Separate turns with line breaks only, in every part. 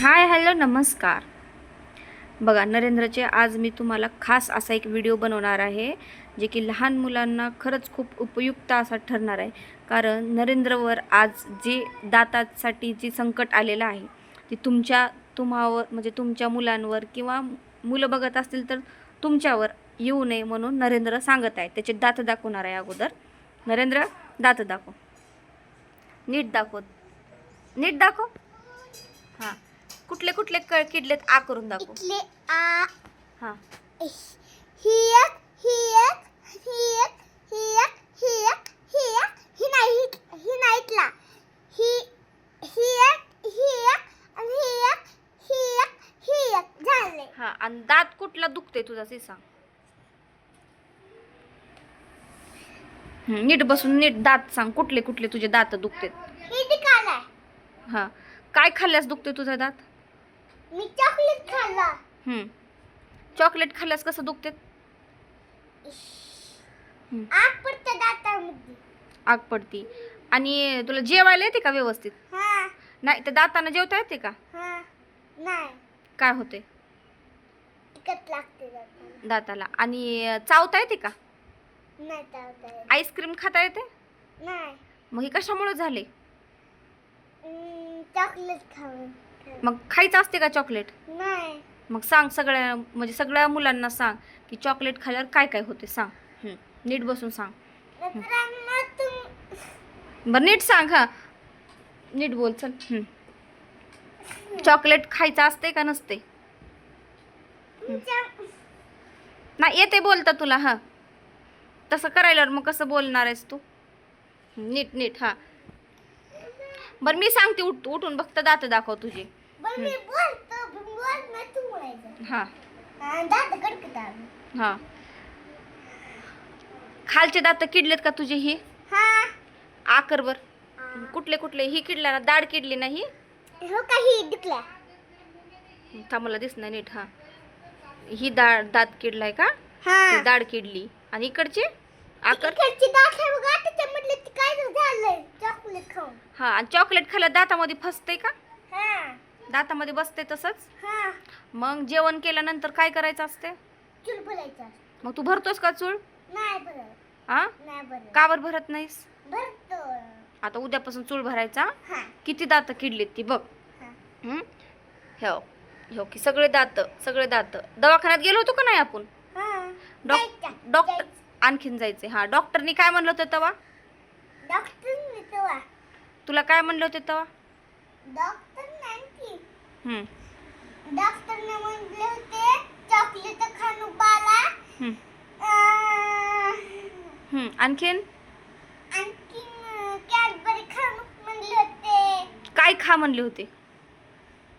Hi hello नमस्कार. बघा नरेंद्रचे आज मी तुम्हाला खास असा एक व्हिडिओ बनवणार आहे जे की लहान मुलांना खरंच खूप उपयुक्त असा ठरणार आहे. कारण नरेंद्रवर आज जे दातासाठी जी संकट आलेलं आहे ती तुम्हावर म्हणजे तुमच्या मुलांवर किंवा मुलं बघत असतील तर तुमच्यावर येऊ नये म्हणून नरेंद्र सांगत आहे. त्याचे दात दाखवणार आहे अगोदर. नरेंद्र दात दाखव, नीट दाखव, नीट दाखव. हां, कुठले कुठले किडलेत आ करून दाखव.
इथले आ
हां,
ही एक ही एक ही एक ही एक ही एक ही एक ही नाही इथला ही ही एक आणि ही एक झाले.
हां. आणि दात कुठला दुखते तुझा ते सांग. नीट बसून नीट दात सांग. कुठले कुठले तुझे दात दुखतेत.
ही दिखाला
हां, काय खाल्ल्यास दुखते तुझा दात?
मी चॉकलेट खाल्ला.
चॉकलेट खाल्ल्यास कसं दुखतेत?
आग पडते दातामध्ये.
आग पडती. आणि तुला जेवायला येते का व्यवस्थित?
हा
नाही तर दातांना जेवता येते का?
हा नाही
काय होते
तिखट लागते दाताला.
दाताला? आणि चावता येते का?
नाही चावता
आईस्क्रीम खाता येते?
नाही.
मग हे कशामुळे झाले?
चॉकलेट खाऊन
मग खायचं असते का चॉकलेट?
नाही.
मग सांग सगळ्या मुलांना सांग की चॉकलेट खाल्ल्यावर काय काय होते सांग. नीट बसून सांग. बरं नीट सांग. हा नीट बोल चल. चॉकलेट खायचं असते का नसते? नाही येते बोलता तुला. हा तसं करायल्यावर मग कसं बोलणार आहेस तू? नीट नीट. हा बरं मी सांगते. उठून फक्त दात दाखव तुझे. हा हा. खालचे दात किडलेत का तुझे? ही आकरवर कुठले कुठले? ही किडला ना, दाढ किडली नाही? मला दिसणार नीट. हा ही दात किडलाय का? दाढ किडली. आणि इकडची आकर. हा. आणि चॉकलेट खाल्ल्या दातामध्ये फसते का? दातामध्ये बसते तसंच. मग जेवण केल्यानंतर काय करायचं असते? मग तू भरतोस का चूळ? हा का बरं भरत नाहीस? आता उद्यापासून चूळ भरायचा. किती दात किडलेत ती बघ. हो की सगळे दात दवाखान्यात गेलो होतो का नाही आपण? डॉक्टर आणखीन जायचे. हा डॉक्टरनी काय म्हणलं होतं तेव्हा? तुला काय म्हणलं होते तेव्हा?
डॉक्टरने म्हणले होते चॉकलेट खाणू बाळा.
आणखीन
कॅडबरी खाणू म्हणले होते.
काय खा म्हणले होते?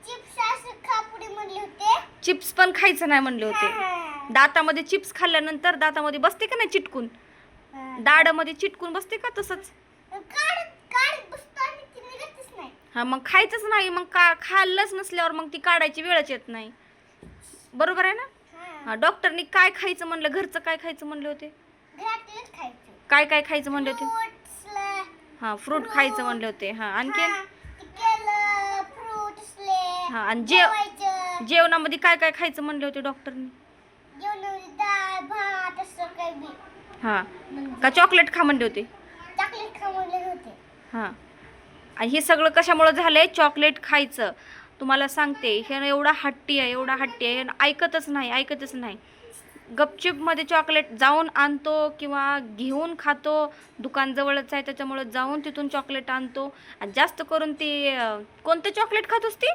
चिप्स असं खा पुढे म्हणले होते.
चिप्स पण खायचं नाही म्हणले होते. दातामध्ये चिप्स खाल्ल्यानंतर दातामध्ये बसते का नाही चिटकून? दाढमध्ये चिटकून बसते का तसंच? हा मग खायचंच नाही. मग खाल्लंच नसल्यावर मग ती काढायची वेळच येत नाही. बरोबर आहे ना? हा डॉक्टरनी काय खायचं म्हणलं? घरचं काय खायचं म्हणले होते? काय काय खायचं म्हणले होते? हा फ्रूट खायचं म्हणले होते. हा आणखीन हा. आणि जेवणामध्ये काय काय खायचं म्हणले होते डॉक्टरनी? हा का चॉकलेट खा म्हणले होते? हा. आणि हे सगळं कशामुळे झालंय? चॉकलेट खायचं. तुम्हाला सांगते हे एवढा हट्टी आहे ऐकतच नाही. गपचूपमध्ये चॉकलेट जाऊन आणतो किंवा घेऊन खातो. दुकान जवळच आहे त्याच्यामुळे जाऊन तिथून चॉकलेट आणतो. आणि जास्त करून ती कोणतं चॉकलेट खातोस ती?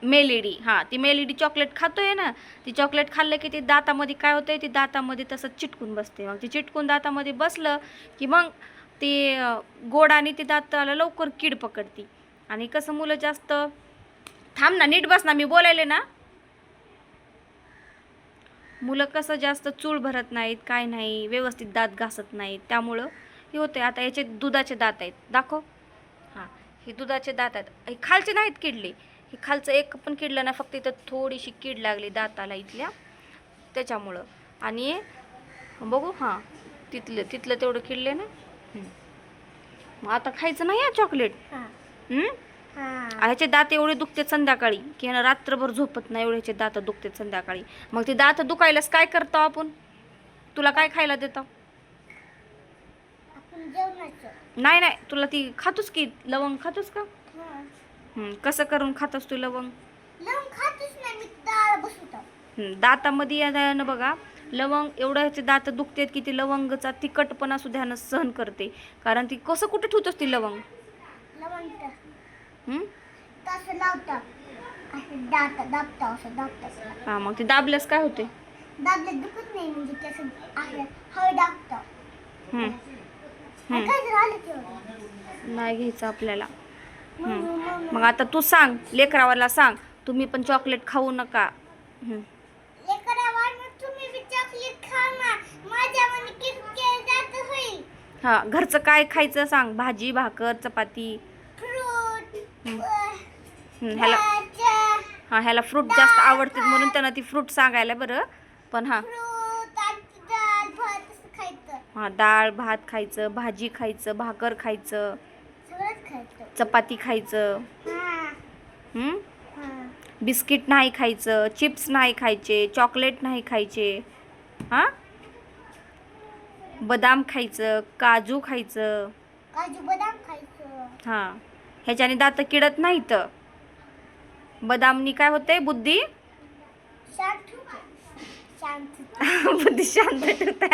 मेलेडी. हा ती मेलेडी चॉकलेट खातोय ना. ती चॉकलेट खाल्लं की ती दातामध्ये काय होतंय? ती दातामध्ये तसंच चिटकून बसते. मग ती चिटकून दातामध्ये बसलं की मग ती गोड आणि ती दाताला लवकर कीड पकडती. आणि कसं मुलं जास्त थांब ना, नीट बस ना, मी बोलायले ना. मुलं कसं जास्त चूळ भरत नाहीत, काय नाही, व्यवस्थित दात घासत नाहीत, त्यामुळं हे होते. आता याचे दुधाचे दात आहेत दाखव. हां हे दुधाचे दात आहेत. हे खालचे नाहीत किडले. हे खालचं एक पण किडलं नाही, फक्त इथं थोडीशी कीड लागली दाताला इथल्या त्याच्यामुळं. आणि बघू हां तिथलं तेवढं किडले ना. मग आता खायचं नाही चॉकलेट. ह्याचे दात एवढे दुखतात संध्याकाळी की ह्यानं रात्रभर झोपत नाही, एवढे ह्याचे दात दुखतात संध्याकाळी. मग ते दात दुखायलाच काय करतो आपण? तुला काय खायला देतो?
आपण जेवणाचं.
नाही नाही, तुला ती खातोस की लवंग खातोस का? कसं करून खातोस तू लवंग?
लवंग खातच नाही मी, डाळ बसवतो.
दातामध्ये यानं बघा लवंग, एवढं ह्याचे दात दुखतात की ती लवंगचा तिखटपणा सुद्धा ह्यानं सहन करते. कारण ती कसं कुठे ठेवतोस ती लवंग?
लवंग तसं लावतं, असं दाबतं असं दाबतं.
हा, मग ते दाबल्यास काय होते?
दाबलं दुखत नाही, म्हणजे तसं असं हळू दाबतं. काय झालं तेवढं
नाही घ्यायचं आपल्याला. मग आता तू सांग, लेकरावाला सांग, तुम्ही पण चॉकलेट खाऊ नका.
तुम्ही बी चॉकलेट खा ना, माझ्या मने किटकॅट जात होईल.
हा, घरचं काय खायचं सांग? भाजी, भाकर, चपाती.
फ्रूट.
ह्याला फ्रूट जास्त आवडते म्हणून त्यांना ती फ्रूट सांगायला बरं. पण हा,
डाळ भात असं खायचं.
हा, डाळ भात खायचं, भाजी खायचं, भाकर खायचं,
सगळंच खायचं.
चपाती खायचं. बिस्किट नाही खायचं, चिप्स नाही खायचे, चॉकलेट नाही खायचे. हा, बदाम खायचं, काजू खायचं.
काजू बदाम खायचं.
हा, ह्याच्याने दात किडत नाहीत. बदामनी काय होते? बुद्धी
शांत होते.
बुद्धी शांत ठेवते.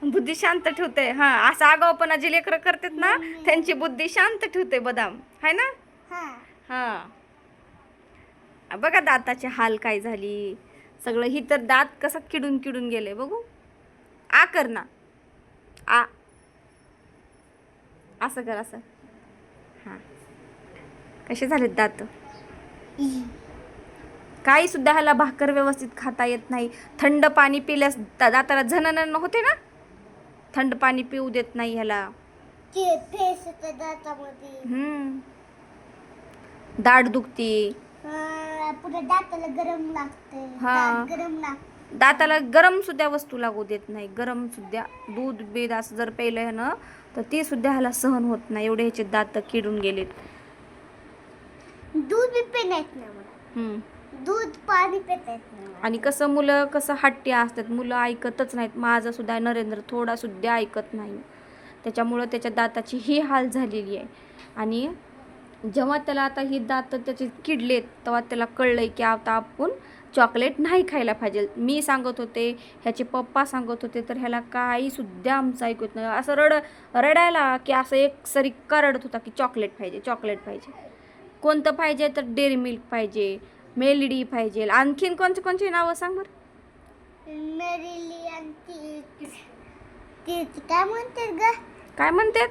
बुद्धी शांत ठेवते. हा, असं आगाऊपणा जे लेकरं करतात ना, त्यांची बुद्धी शांत ठेवते बदाम, हाय ना? हा, बघा दाताची हाल काय झाली सगळं. ही तर दात कसा किडून किडून गेले बघू. आ कर ना, आ असं कर, असं. हा, कसे झालेत दात? काही सुद्धा ह्याला भाकर व्यवस्थित खाता येत नाही. थंड पाणी पिल्यास दाताला झणझण होते ना, थंड पाणी पिऊ देत नाही ह्याला. दाढ दुखती.
पुढे दाताला गरम लागते. गरम लागते.
दाताला गरम सुद्धा वस्तू लागू देत नाही. गरम सुद्धा दूध बीद असं जर प्यायलं ह्यानं तर ते सुद्धा ह्याला सहन होत नाही, एवढे ह्याचे दात किडून गेलेत.
दूध बी पिता येत नाही मला. दूध पाणी पिता येत नाही.
आणि कसं मुलं कसं हट्टी असतात, मुलं ऐकतच नाहीत. माझा सुद्धा नरेंद्र थोडा सुद्धा ऐकत नाही, त्याच्यामुळं त्याच्या दाताची ही हाल झालेली आहे. आणि जेव्हा त्याला आता ही दात त्याचे किडलेत तेव्हा त्याला कळलंय की आता आपण चॉकलेट नाही खायला पाहिजे. मी सांगत होते, ह्याचे पप्पा सांगत होते, तर ह्याला काही सुद्धा आमचं ऐकत नाही. असं रडायला की असं एक सरी का रडत होता की चॉकलेट पाहिजे, चॉकलेट पाहिजे. कोणतं पाहिजे? तर डेअरी मिल्क पाहिजे, मेलिडी पाहिजे. आणखीन कोणची नावं सांग बरं.
मेरिली आणि ती काय म्हणतात ग?
काय म्हणतात?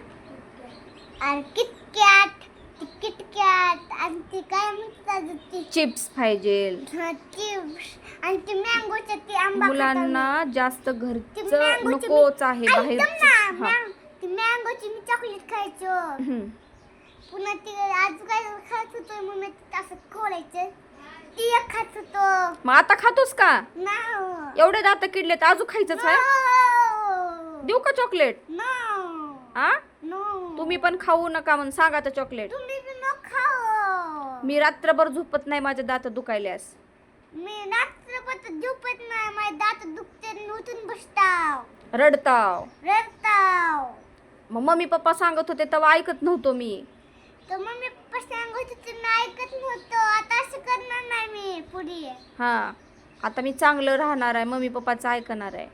किटकॅट आणि ती काय म्हणतात ती
चिप्स पाहिजे.
चिप्स आणि ती मँगोच्या ती आंबा.
मुलांना जास्त घरचं नकोच आहे, बाहेरचं.
ती मँगोची मी चॉकलेट खायचो. पुन्हा ती आज काय खात होतो मग मी असं खोलायचं, ती एक खात होतो.
मग आता खातोस का?
नाही.
एवढे दात किडले तर अजून खायचंच आहे? देऊ का चॉकलेट? आ, तुम्ही पण खाऊ नका म्हणून सांगा तर चॉकलेट.
तुम्ही बी न खाओ.
मी रात्रभर झोपत नाही माझे दात दुखायल्यास.
मी रात्रभर झोपत नाही, माझे दात दुखते, उठून बसताव,
रडताव.
रडताव.
मग मम्मी पप्पा सांगत होते तेव्हा ऐकत नव्हतो मी.
तर मम्मी पप्पा सांगत होते मी ऐकत नव्हतो. आता असं करणार नाही मी पुढे.
हा, आता मी चांगलं राहणार आहे, मम्मी पप्पाचं ऐकणार आहे.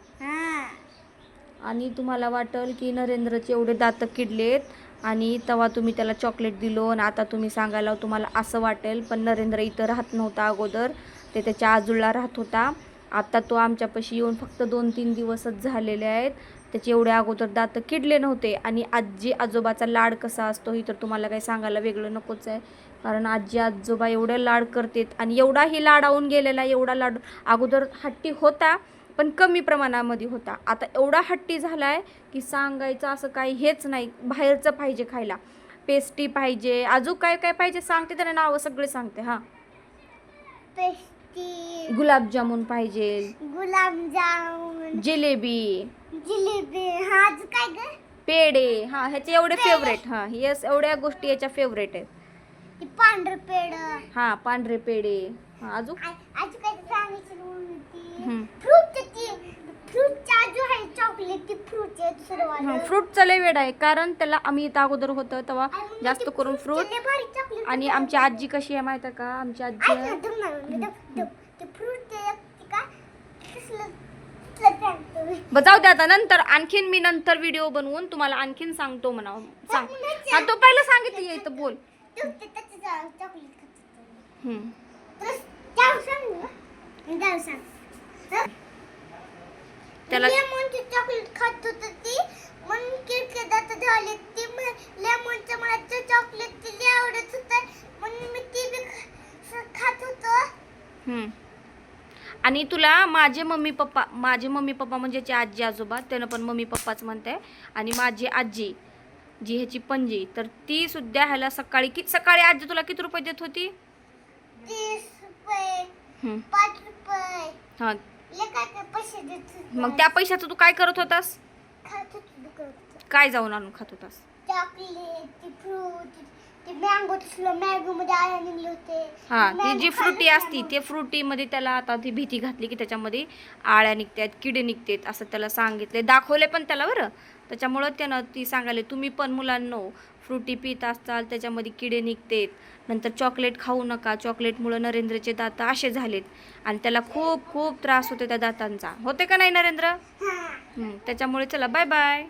आणि तुम्हाला वाटेल की नरेंद्रचे एवढे दात किडलेत आणि तेव्हा तुम्ही त्याला चॉकलेट दिलो आणि आता तुम्ही सांगायला तुम्हाला असं वाटेल. पण नरेंद्र इथं राहत नव्हता अगोदर, ते त्याच्या आजूला राहत होता. आता तो आमच्यापाशी येऊन फक्त 2-3 दिवसच झालेले आहेत. त्याचे एवढे अगोदर दात किडले नव्हते. आणि आजी आजोबाचा लाड कसा असतो ही तर तुम्हाला काही सांगायला वेगळं नकोच आहे, कारण आजी आजोबा एवढे लाड करतात. आणि एवढाही लाडावून गेलेला, एवढा लाड अगोदर हट्टी होता पण कमी प्रमाणामध्ये होता. आता एवढा हट्टी झाला आहे की सांगायचं असं काही हेच नाही. बाहेरचं पाहिजे खायला, पेस्ट्री पाहिजे, अजून काय काय पाहिजे सांगते त्याला नावं सगळे सांगते. हां,
पेस्ट्री,
गुलाबजामुन पाहिजे,
गुलाबजामुन,
जिलेबी,
हा काय ग?
पेढे, हा ह्याचे एवढे
पेढे.
फेवरेट, हा येस एवढ्या गोष्टी याच्या फेवरेट आहेत.
ती पांढरं पेड
हा पांढरे पेढे, हा अजून
आजू काय सांगायची होती
हम्म.
फ्रूटचा जो आहे चॉकलेट ती फ्रूटचे दुसरं वालं.
फ्रूटचं लय वेड आहे, कारण त्याला आम्ही इथं अगोदर होतं तेव्हा जास्त करून फ्रूट. आणि आमची आजी कशी आहे माहिती आहे का, आमची आजी
ते फ्रूट का
जाऊ दे आता, नंतर आणखीन मी नंतर व्हिडिओ बनवून तुम्हाला आणखीन सांगतो म्हणा. सांग, हा तो पहिला सांगितलं ये इथं बोल. हम्म. त्याला
लेमनची चॉकलेट खात होत ती म्हणून किडके दात झाले. ती लेमनचं मला चॉकलेट ती आवडत होत म्हणून मी ती बी खात होतो.
हम्म. आणि तुला माझे मम्मी पप्पा म्हणजे जे आजी आजोबा त्यानं पण मम्मी पप्पाच म्हणते. आणि माझी आजी जी ह्याची पणजी, तर ती सुद्धा ह्याला सकाळी आजी तुला किती रुपये देत होती?
30 रुपये
हम्म.
5 रुपये
हा,
लेकाचे पैसे देत होते.
मग त्या पैशाचं तू काय करत होतास?
खात होती दुकानात.
काय जाऊन आणून खात होतास?
चॉकलेट ती फ्रूट ती मँगो तसलं मँगो मध्ये आया निघले होते.
हा, ती
मँगो
जी फ्रुटी
खाल्लं
असती
मँगो.
ते फ्रुटीमध्ये त्याला आता ती भीती घातली की त्याच्यामध्ये आळ्या निघतात, किडे निघतात असं त्याला सांगितले, दाखवले पण त्याला बरं. त्याच्यामुळं त्यानं ती सांगायले तुम्ही पण मुलांनो फ्रुटी पित असताल त्याच्यामध्ये किडे निघतात, नंतर चॉकलेट खाऊ नका, चॉकलेटमुळं नरेंद्रचे दात असे झालेत. आणि त्याला खूप खूप त्रास होते त्या दातांचा, होते का नाही नरेंद्र?
हा.
त्याच्यामुळे चला बाय बाय.